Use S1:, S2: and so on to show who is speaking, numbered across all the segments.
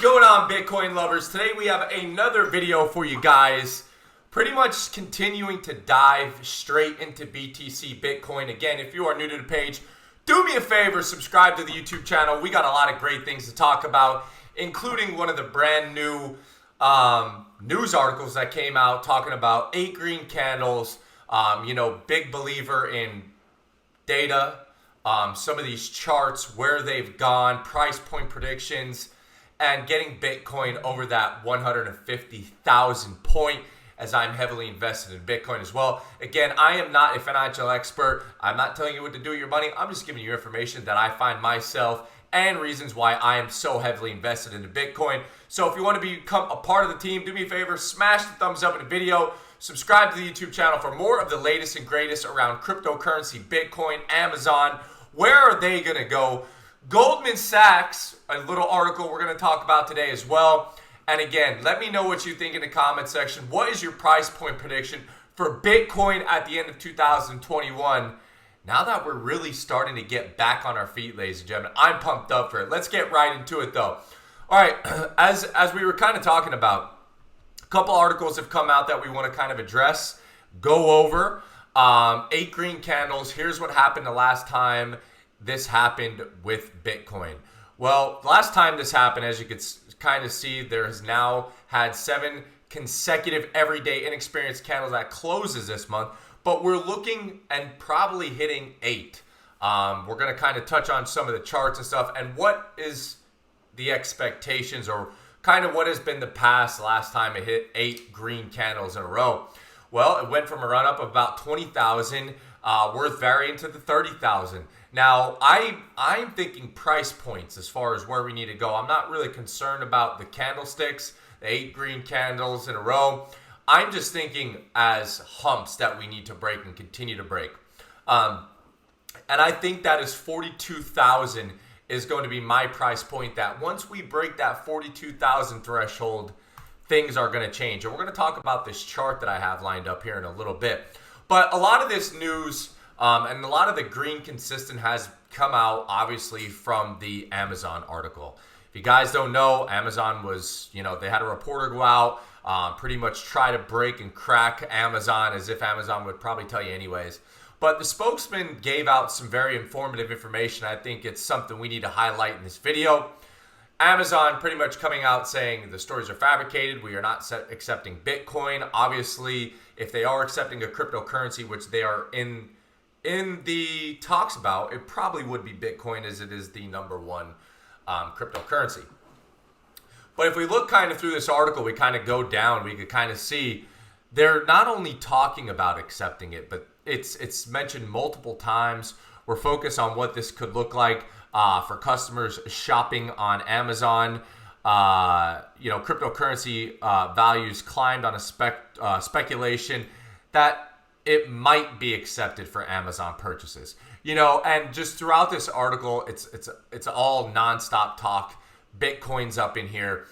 S1: Going on, Bitcoin lovers? Today we have another video for you guys, pretty much continuing to dive straight into BTC Bitcoin. Again, if you are new to the page, do me a favor, subscribe to the YouTube channel. We got a lot of great things to talk about, including one of the brand new news articles that came out talking about 8 green candles. Big believer in data, some of these charts, where they've gone, price point predictions, and getting Bitcoin over that 150,000 point, as I'm heavily invested in Bitcoin as well. Again, I am not a financial expert. I'm not telling you what to do with your money. I'm just giving you information that I find myself and reasons why I am so heavily invested into Bitcoin. So if you want to become a part of the team, do me a favor, smash the thumbs up in the video, subscribe to the YouTube channel for more of the latest and greatest around cryptocurrency, Bitcoin, Amazon. Where are they going to go? Goldman Sachs, a little article we're going to talk about today as well. And again, let me know what you think in the comment section. What is your price point prediction for Bitcoin at the end of 2021? Now that we're really starting to get back on our feet, ladies and gentlemen, I'm pumped up for it. Let's get right into it though. All right, as we were kind of talking about, a couple articles have come out that we want to kind of address, go over. 8 green candles. Here's what happened the last time this happened with Bitcoin. Well, the last time this happened, as you could kind of see, there has now had 7 consecutive everyday inexperienced candles that closes this month, but we're looking and probably hitting 8. We're going to kind of touch on some of the charts and stuff and what is the expectations, or kind of what has been the past last time it hit 8 green candles in a row. Well, it went from a run up of about 20,000 worth varying to the 30,000. Now, I'm thinking price points as far as where we need to go. I'm not really concerned about the candlesticks, the 8 green candles in a row. I'm just thinking as humps that we need to break and continue to break. And I think that is 42,000 is going to be my price point, that once we break that 42,000 threshold, things are going to change. And we're going to talk about this chart that I have lined up here in a little bit. But a lot of this news and a lot of the green consistent has come out, obviously, from the Amazon article. If you guys don't know, Amazon was, they had a reporter go out, pretty much try to break and crack Amazon, as if Amazon would probably tell you anyways. But the spokesman gave out some very informative information. I think it's something we need to highlight in this video. Amazon pretty much coming out saying the stories are fabricated. We are not accepting Bitcoin. Obviously, if they are accepting a cryptocurrency, which they are in the talks about, it probably would be Bitcoin, as it is the #1 cryptocurrency. But if we look kind of through this article, we kind of go down, we could kind of see they're not only talking about accepting it, but it's mentioned multiple times. We're focused on what this could look like for customers shopping on Amazon. Cryptocurrency values climbed on a speculation that it might be accepted for Amazon purchases. And just throughout this article, it's all nonstop talk. Bitcoin's up in here.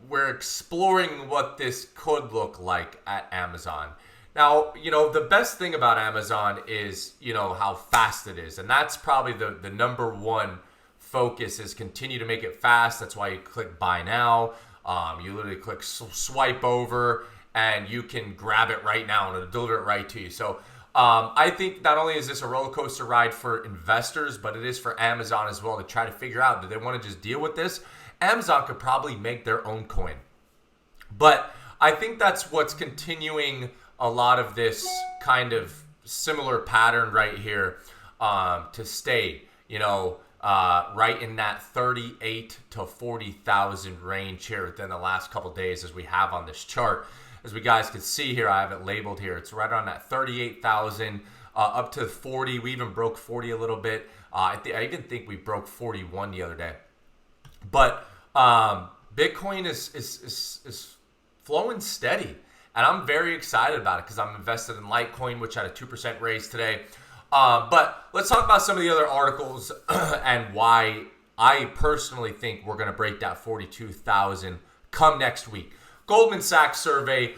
S1: We're exploring what this could look like at Amazon. Now, the best thing about Amazon is, how fast it is. And that's probably the #1 focus, is continue to make it fast. That's why you click buy now. You literally click swipe over and you can grab it right now and it'll deliver it right to you. So I think not only is this a roller coaster ride for investors, but it is for Amazon as well to try to figure out, do they want to just deal with this? Amazon could probably make their own coin. But I think that's what's continuing a lot of this kind of similar pattern right here to stay, right in that 38 to 40,000 range here within the last couple days, as we have on this chart. As we guys can see here, I have it labeled here. It's right on that 38,000 up to 40. We even broke 40 a little bit. I even think we broke 41 the other day. But Bitcoin is flowing steady. And I'm very excited about it because I'm invested in Litecoin, which had a 2% raise today. But let's talk about some of the other articles and why I personally think we're going to break that 42,000 come next week. Goldman Sachs survey,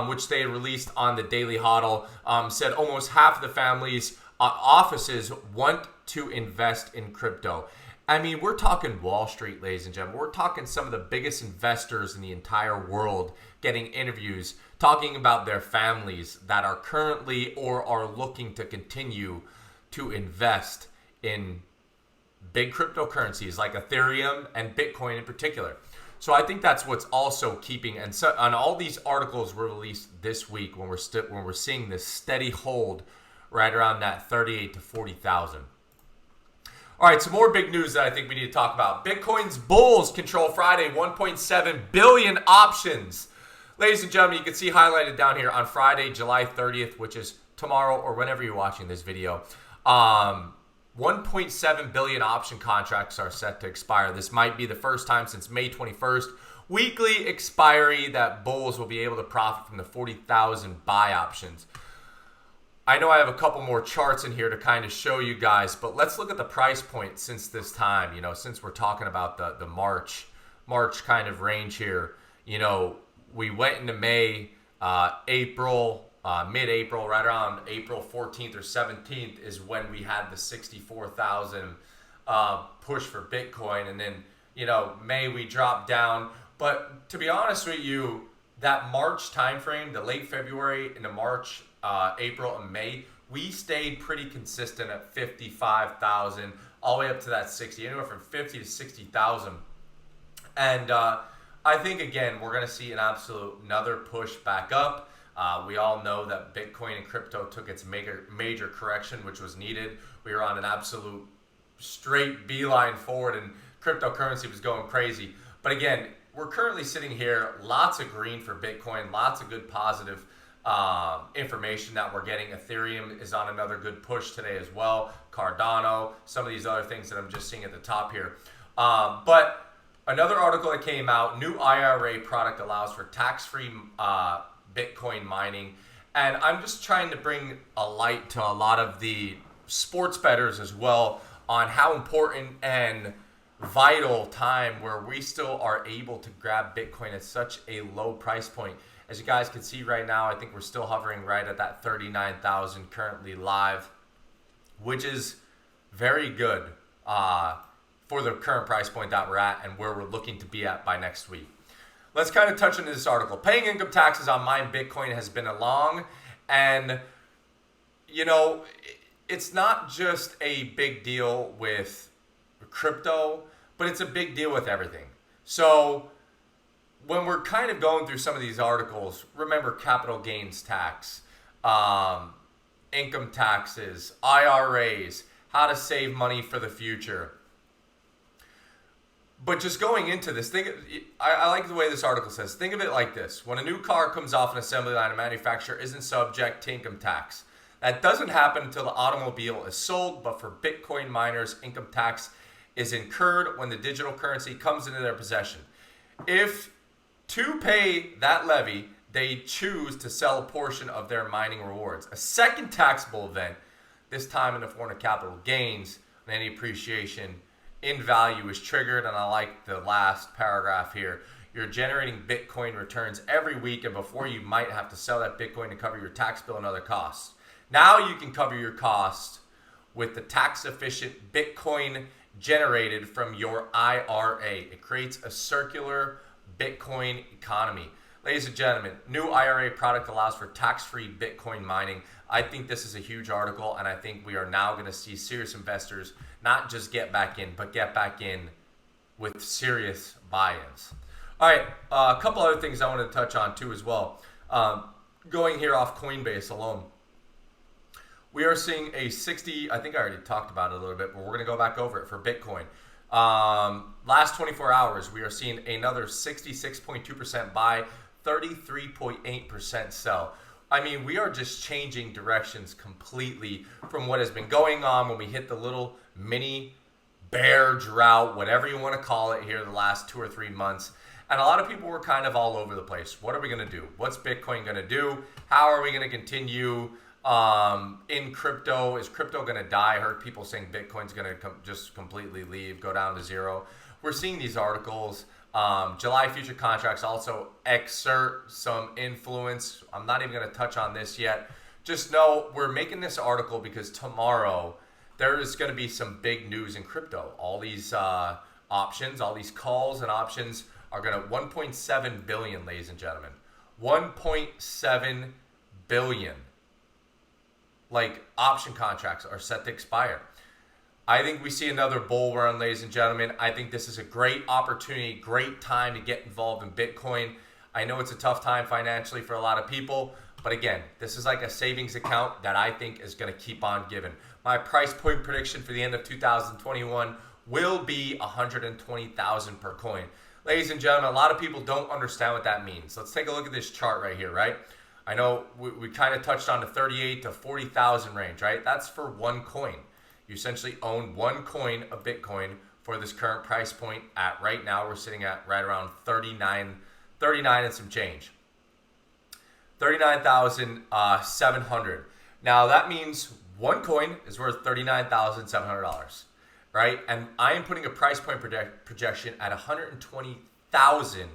S1: which they released on the Daily Hodl, said almost half of the families' offices want to invest in crypto. I mean, we're talking Wall Street, ladies and gentlemen. We're talking some of the biggest investors in the entire world getting interviews, talking about their families that are currently or are looking to continue to invest in big cryptocurrencies like Ethereum and Bitcoin in particular. So I think that's what's also keeping, and so on all these articles were released this week when we're seeing this steady hold right around that 38 to 40,000. All right, some more big news that I think we need to talk about. Bitcoin's bulls control Friday 1.7 billion options. Ladies and gentlemen, you can see highlighted down here on Friday, July 30th, which is tomorrow or whenever you're watching this video. 1.7 billion option contracts are set to expire. This might be the first time since May 21st. Weekly expiry that bulls will be able to profit from the 40,000 buy options. I know I have a couple more charts in here to kind of show you guys, but let's look at the price point since this time, since we're talking about the March kind of range here. We went into May, April, mid-April, right around April 14th or 17th is when we had the 64,000 push for Bitcoin. And then, May we dropped down. But to be honest with you, that March timeframe, the late February into March, April and May, we stayed pretty consistent at 55,000 all the way up to that 60, anywhere from 50 to 60,000. And I think, again, we're going to see another push back up. We all know that Bitcoin and crypto took its major correction, which was needed. We were on an absolute straight beeline forward, and cryptocurrency was going crazy. But again, we're currently sitting here, lots of green for Bitcoin, lots of good positive information that we're getting. Ethereum is on another good push today as well. Cardano, some of these other things that I'm just seeing at the top here. But another article that came out, new IRA product allows for tax-free Bitcoin mining. And I'm just trying to bring a light to a lot of the sports bettors as well on how important and vital time where we still are able to grab Bitcoin at such a low price point. As you guys can see right now, I think we're still hovering right at that 39,000 currently live, which is very good for the current price point that we're at and where we're looking to be at by next week. Let's kind of touch into this article. Paying income taxes on mine Bitcoin has been long, and it's not just a big deal with crypto, but it's a big deal with everything. So when we're kind of going through some of these articles, remember capital gains tax, income taxes, IRAs, how to save money for the future. But just going into this, I like the way this article says. Think of it like this. When a new car comes off an assembly line, a manufacturer isn't subject to income tax. That doesn't happen until the automobile is sold, but for Bitcoin miners, income tax is incurred when the digital currency comes into their possession. If to pay that levy, they choose to sell a portion of their mining rewards. A second taxable event, this time in the form of capital gains and any appreciation in value, is triggered. And I like the last paragraph here. You're generating Bitcoin returns every week, and before you might have to sell that Bitcoin to cover your tax bill and other costs. Now you can cover your costs with the tax-efficient Bitcoin generated from your IRA. It creates a circular Bitcoin economy. Ladies and gentlemen, new IRA product allows for tax-free Bitcoin mining. I think this is a huge article, and I think we are now going to see serious investors not just get back in, but get back in with serious buy-ins. All right, a couple other things I want to touch on too as well. Going here off Coinbase alone, we are seeing a 60, I think I already talked about it a little bit, but we're going to go back over it for Bitcoin. Last 24 hours, we are seeing another 66.2% buy, 33.8% sell. I mean, we are just changing directions completely from what has been going on when we hit the little mini bear drought, whatever you want to call it here the last 2 or 3 months. And a lot of people were kind of all over the place. What are we going to do? What's Bitcoin going to do? How are we going to continue in crypto? Is crypto going to die? I heard people saying Bitcoin's going to just completely leave, go down to zero. We're seeing these articles. July future contracts also exert some influence. I'm not even going to touch on this yet. Just know we're making this article because tomorrow there is going to be some big news in crypto. All these options, all these calls and options are going to 1.7 billion, ladies and gentlemen. 1.7 billion. Like, option contracts are set to expire. I think we see another bull run, ladies and gentlemen. I think this is a great opportunity, great time to get involved in Bitcoin. I know it's a tough time financially for a lot of people, but again, this is like a savings account that I think is going to keep on giving. My price point prediction for the end of 2021 will be 120,000 per coin. Ladies and gentlemen, a lot of people don't understand what that means. Let's take a look at this chart right here, right? I know we kind of touched on the 38 to 40,000 range, right? That's for one coin. You essentially own one coin of Bitcoin for this current price point. At right now, we're sitting at right around 39 and some change. 39,700. Now that means one coin is worth $39,700, right? And I am putting a price point projection at 120,000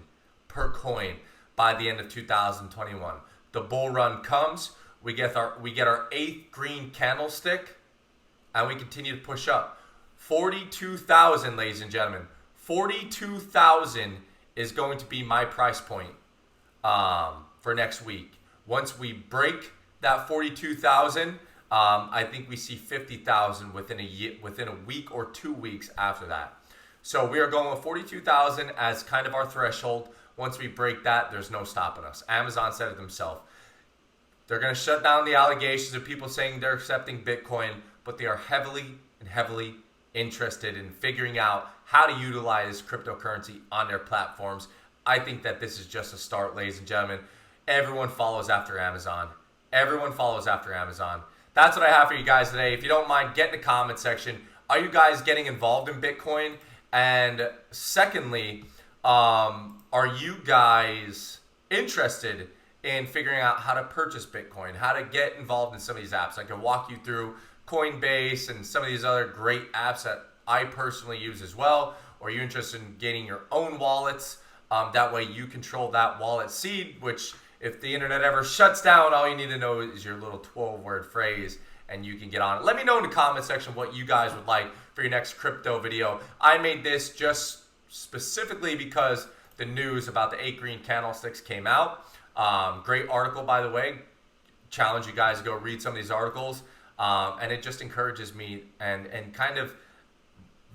S1: per coin by the end of 2021. The bull run comes, we get our eighth green candlestick, and we continue to push up. 42,000, ladies and gentlemen. 42,000 is going to be my price point for next week. Once we break that 42,000, I think we see 50,000 within a week or 2 weeks after that. So we are going with 42,000 as kind of our threshold. Once we break that, there's no stopping us. Amazon said it themselves. They're going to shut down the allegations of people saying they're accepting Bitcoin, but they are heavily interested in figuring out how to utilize cryptocurrency on their platforms. I think that this is just a start, ladies and gentlemen. Everyone follows after Amazon. Everyone follows after Amazon. That's what I have for you guys today. If you don't mind, get in the comment section. Are you guys getting involved in Bitcoin? And secondly, are you guys interested in figuring out how to purchase Bitcoin, how to get involved in some of these apps? I can walk you through Coinbase and some of these other great apps that I personally use as well. Or are you interested in getting your own wallets? That way you control that wallet seed, which if the internet ever shuts down, all you need to know is your little 12-word phrase and you can get on it. Let me know in the comment section what you guys would like for your next crypto video. I made this just specifically because the news about the 8 green candlesticks came out. Great article, by the way. Challenge you guys to go read some of these articles. And it just encourages me and kind of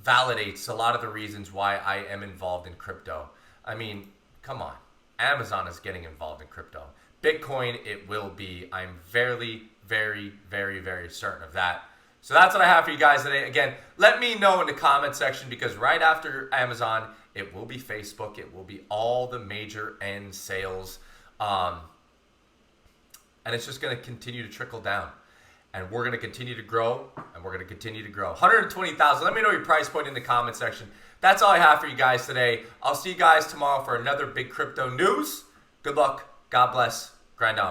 S1: validates a lot of the reasons why I am involved in crypto. I mean, come on. Amazon is getting involved in crypto. Bitcoin, it will be. I'm very, very, very, very certain of that. So that's what I have for you guys today. Again, let me know in the comment section, because right after Amazon, it will be Facebook. It will be all the major end sales. And it's just going to continue to trickle down. And we're going to continue to grow, and we're going to continue to grow. 120,000. Let me know your price point in the comment section. That's all I have for you guys today. I'll see you guys tomorrow for another big crypto news. Good luck. God bless. Grind on.